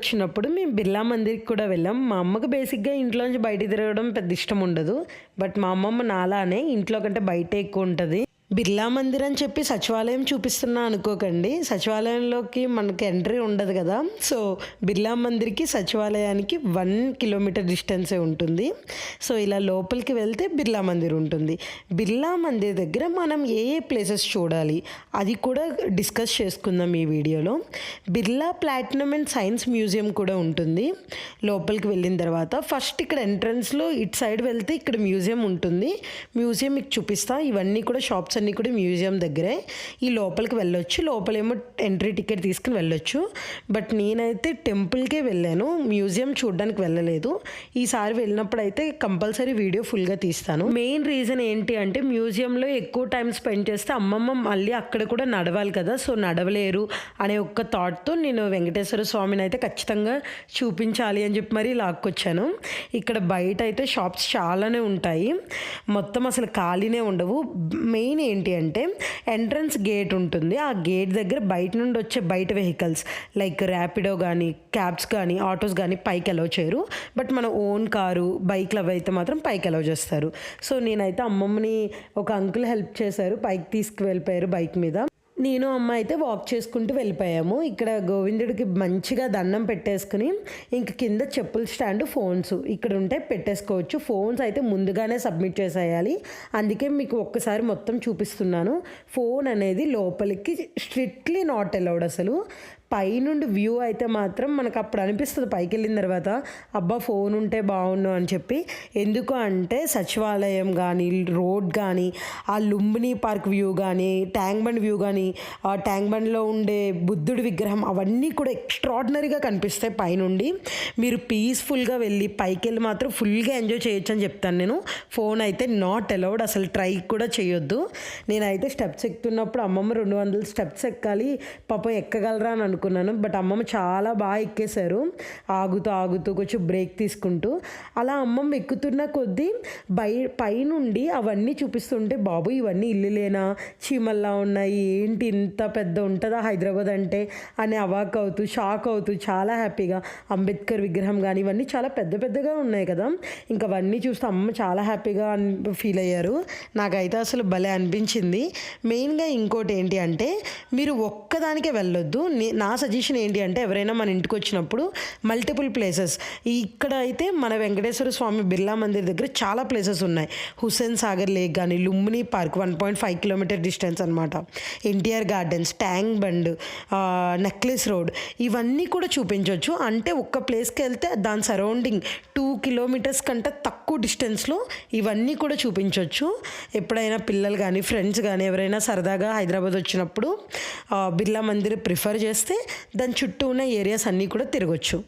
వచ్చినప్పుడు మేము బిర్లా మందిర్కి కూడా వెళ్ళాం. మా అమ్మకు బేసిక్‌గా ఇంట్లోంచి బయటికి తిరగడం పెద్ద ఇష్టం ఉండదు. బట్ మా అమ్మమ్మ నాలానే ఇంట్లో కంటే బయటే ఎక్కువ ఉంటది. బిర్లా మందిర్ అని చెప్పి సచివాలయం చూపిస్తున్నా అనుకోకండి. సచివాలయంలోకి మనకి ఎంట్రీ ఉండదు కదా. సో బిర్లా మందిర్కి సచివాలయానికి 1 కిలోమీటర్ డిస్టెన్సే ఉంటుంది. సో ఇలా లోపలికి వెళ్తే బిర్లా మందిర్ ఉంటుంది. బిర్లా మందిర్ దగ్గర మనం ఏ ఏ ప్లేసెస్ చూడాలి అది కూడా డిస్కస్ చేసుకుందాం ఈ వీడియోలో. Birla platinum and science museum కూడా ఉంటుంది. లోపలికి వెళ్ళిన తర్వాత ఫస్ట్ ఇక్కడ ఎంట్రన్స్లో ఇటు సైడ్ వెళ్తే ఇక్కడ మ్యూజియం ఉంటుంది. మ్యూజియం మీకు చూపిస్తా. ఇవన్నీ కూడా షాప్స్ అన్నీ కూడా మ్యూజియం దగ్గరే. ఈ లోపలికి వెళ్ళొచ్చు. లోపలేమో ఎంట్రీ టికెట్ తీసుకుని వెళ్ళొచ్చు. బట్ నేనైతే టెంపుల్కే వెళ్ళాను, మ్యూజియం చూడడానికి వెళ్ళలేదు. ఈసారి వెళ్ళినప్పుడు అయితే కంపల్సరీ వీడియో ఫుల్గా తీస్తాను. మెయిన్ రీజన్ ఏంటి అంటే మ్యూజియంలో ఎక్కువ టైం స్పెండ్ చేస్తే అమ్మమ్మ మళ్ళీ అక్కడ కూడా నడవాలి కదా. సో నడవలేరు అనే ఒక్క థాట్తో నేను వెంకటేశ్వర స్వామిని అయితే ఖచ్చితంగా చూపించాలి అని చెప్పి మరీ లాక్కొచ్చాను. ఇక్కడ బయట అయితే షాప్స్ చాలానే ఉంటాయి. మొత్తం అసలు ఖాళీనే ఉండవు. మెయిన్ ఏంటి అంటే ఎంట్రన్స్ గేట్ ఉంటుంది. ఆ గేట్ దగ్గర బయట నుండి వచ్చే బయట వెహికల్స్ లైక్ ర్యాపిడో కానీ క్యాబ్స్ కానీ ఆటోస్ కానీ పైకి అలౌ చేయరు. బట్ మన ఓన్ కారు బైక్లు అవి అయితే మాత్రం పైకి అలౌ చేస్తారు. సో నేనైతే అమ్మమ్మని ఒక అంకుల్ హెల్ప్ చేశారు, పైకి తీసుకువెళ్ళిపోయారు బైక్ మీద. నేను అమ్మ అయితే వాక్ చేసుకుంటూ వెళ్ళిపోయాము. ఇక్కడ గోవిందుడికి మంచిగా దండం పెట్టేసుకుని ఇంక కింద చెప్పుల స్టాండ్ ఫోన్స్ ఇక్కడ ఉంటే పెట్టేసుకోవచ్చు. ఫోన్స్ అయితే ముందుగానే సబ్మిట్ చేసేయాలి. అందుకే మీకు ఒక్కసారి మొత్తం చూపిస్తున్నాను. ఫోన్ అనేది లోపలికి స్ట్రిక్ట్లీ నాట్ అలౌడ్. అసలు పైనుండి వ్యూ అయితే మాత్రం మనకు అప్పుడు అనిపిస్తుంది పైకి వెళ్ళిన తర్వాత అబ్బా ఫోన్ ఉంటే బాగుండు అని చెప్పి. ఎందుకు అంటే సచివాలయం కానీ రోడ్ కానీ ఆ లుంబిని పార్క్ వ్యూ కానీ ట్యాంక్ బండ్ వ్యూ కానీ ఆ ట్యాంక్ బండ్లో ఉండే బుద్ధుడి విగ్రహం అవన్నీ కూడా ఎక్స్ట్రాడినరీగా కనిపిస్తాయి పైనుండి. మీరు పీస్ఫుల్గా వెళ్ళి పైకి వెళ్ళి మాత్రం ఫుల్గా ఎంజాయ్ చేయొచ్చు అని చెప్తాను నేను. ఫోన్ అయితే నాట్ అలౌడ్, అసలు ట్రై కూడా చేయొద్దు. నేనైతే స్టెప్స్ ఎక్కుతున్నప్పుడు అమ్మమ్మ 200 స్టెప్స్ ఎక్కాలి పాపం ఎక్కగలరా అని అనుకున్నాను. బట్ అమ్మమ్మ చాలా బాగా ఎక్కేశారు, ఆగుతూ ఆగుతూ కొంచెం బ్రేక్ తీసుకుంటూ. అలా అమ్మమ్మ ఎక్కుతున్న కొద్దీ పైనుండి అవన్నీ చూపిస్తుంటే బాబు ఇవన్నీ ఇల్లులేనా, చీమల్లా ఉన్నాయి, ఏంటి ఇంత పెద్ద ఉంటుందా హైదరాబాద్ అంటే అని అవాక్ అవుతూ షాక్ అవుతూ చాలా హ్యాపీగా అంబేద్కర్ విగ్రహం కానీ ఇవన్నీ చాలా పెద్ద పెద్దగా ఉన్నాయి కదా. ఇంకా అవన్నీ చూస్తే అమ్మ చాలా హ్యాపీగా ఫీల్ అయ్యారు. నాకైతే అసలు భలే అనిపించింది. మెయిన్గా ఇంకోటి ఏంటి అంటే మీరు ఒక్కదానికే వెళ్ళొద్దు. నా సజెషన్ ఏంటి అంటే ఎవరైనా మన ఇంటికి వచ్చినప్పుడు మల్టిపుల్ ప్లేసెస్, ఇక్కడ అయితే మన వెంకటేశ్వర స్వామి బిర్లా మందిర్ దగ్గర చాలా ప్లేసెస్ ఉన్నాయి. హుస్సేన్ సాగర్ లేక్ కానీ లుంబిని పార్క్ 1.5 కిలోమీటర్ డిస్టెన్స్ అనమాట, NTR gardens, tank bund, necklace road ఇవన్నీ కూడా చూపించవచ్చు. అంటే ఒక్క ప్లేస్కి వెళ్తే దాని సరౌండింగ్ 2 కిలోమీటర్స్ కంటే తక్కువ డిస్టెన్స్లో ఇవన్నీ కూడా చూపించవచ్చు. ఎప్పుడైనా పిల్లలు కానీ ఫ్రెండ్స్ కానీ ఎవరైనా సరదాగా హైదరాబాద్ వచ్చినప్పుడు బిర్లా మందిర్ ప్రిఫర్ చేస్తే దాని చుట్టూ ఉన్న ఏరియాస్ అన్నీ కూడా తిరగచ్చు.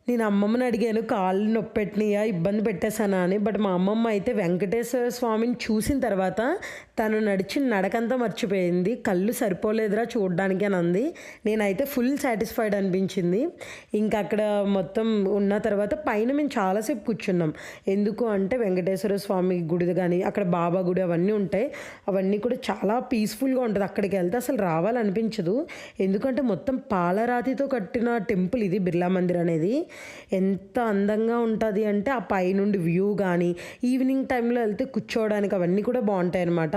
నేను అమ్మమ్మని అడిగాను కాళ్ళు నొప్పి పెట్టినాయా ఇబ్బంది పెట్టేశానా అని. బట్ మా అమ్మమ్మ అయితే వెంకటేశ్వర స్వామిని చూసిన తర్వాత తను నడిచిన నడకంతా మర్చిపోయింది. కళ్ళు సరిపోలేదురా చూడడానికి అని అంది. నేనైతే ఫుల్ సాటిస్ఫైడ్ అనిపించింది. ఇంకా అక్కడ మొత్తం ఉన్న తర్వాత పైన మేము చాలాసేపు కూర్చున్నాం. ఎందుకు అంటే వెంకటేశ్వర స్వామి గుడి కానీ అక్కడ బాబా గుడి అవన్నీ ఉంటాయి. అవన్నీ కూడా చాలా పీస్ఫుల్గా ఉంటుంది. అక్కడికి వెళ్తే అసలు రావాలనిపించదు. ఎందుకంటే మొత్తం పాలరాతితో కట్టిన టెంపుల్ ఇది బిర్లా మందిర్ అనేది. ఎంత అందంగా ఉంటుంది అంటే ఆ పైనుండి వ్యూ కానీ ఈవినింగ్ టైంలో వెళ్తే కూర్చోవడానికి అవన్నీ కూడా బాగుంటాయి అన్నమాట.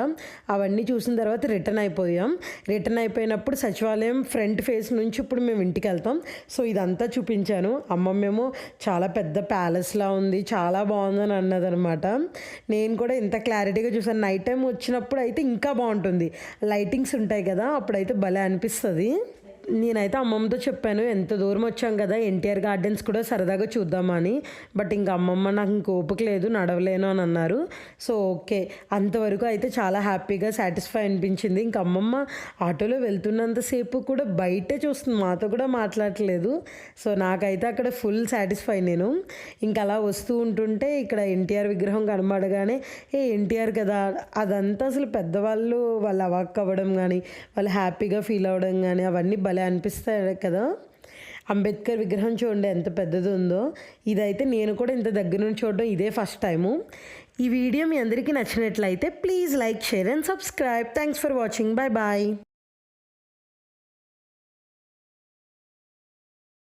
అవన్నీ చూసిన తర్వాత రిటర్న్ అయిపోయాం. రిటర్న్ అయిపోయినప్పుడు సచివాలయం ఫ్రంట్ ఫేస్ నుంచి ఇప్పుడు మేము ఇంటికి వెళ్తాం. సో ఇదంతా చూపించాను. అమ్మమ్మేమో చాలా పెద్ద ప్యాలెస్లా ఉంది, చాలా బాగుందని అన్నదనమాట. నేను కూడా ఇంత క్లారిటీగా చూసాను. నైట్ టైం వచ్చినప్పుడు అయితే ఇంకా బాగుంటుంది, లైటింగ్స్ ఉంటాయి కదా, అప్పుడైతే భలే అనిపిస్తుంది. నేనైతే అమ్మమ్మతో చెప్పాను ఎంత దూరం వచ్చాం కదా ఎన్టీఆర్ గార్డెన్స్ కూడా సరదాగా చూద్దామని. బట్ ఇంకా అమ్మమ్మ నాకు ఇంక ఓపిక లేదు నడవలేను అని అన్నారు. సో ఓకే, అంతవరకు అయితే చాలా హ్యాపీగా సాటిస్ఫై అనిపించింది. ఇంక అమ్మమ్మ ఆటోలో వెళ్తున్నంతసేపు కూడా బయటే చూస్తుంది, మాతో కూడా మాట్లాడట్లేదు. సో నాకైతే అక్కడ ఫుల్ సాటిస్ఫై నేను. ఇంకా అలా వస్తూ ఉంటుంటే ఇక్కడ ఎన్టీఆర్ విగ్రహం కనబడగానే ఎన్టీఆర్ కదా, అదంతా అసలు పెద్దవాళ్ళు వాళ్ళు అవాక్ అవ్వడం కానీ వాళ్ళు హ్యాపీగా ఫీల్ అవ్వడం కానీ అవన్నీ భలే అనిపిస్తాయి కదా. అంబేద్కర్ విగ్రహం చూడండి ఎంత పెద్దది ఉందో. ఇదైతే నేను కూడా ఇంత దగ్గర నుంచి చూడడం ఇదే ఫస్ట్ టైము. ఈ వీడియో మీ అందరికీ నచ్చినట్లయితే please like, share and subscribe. Thanks for watching. Bye bye.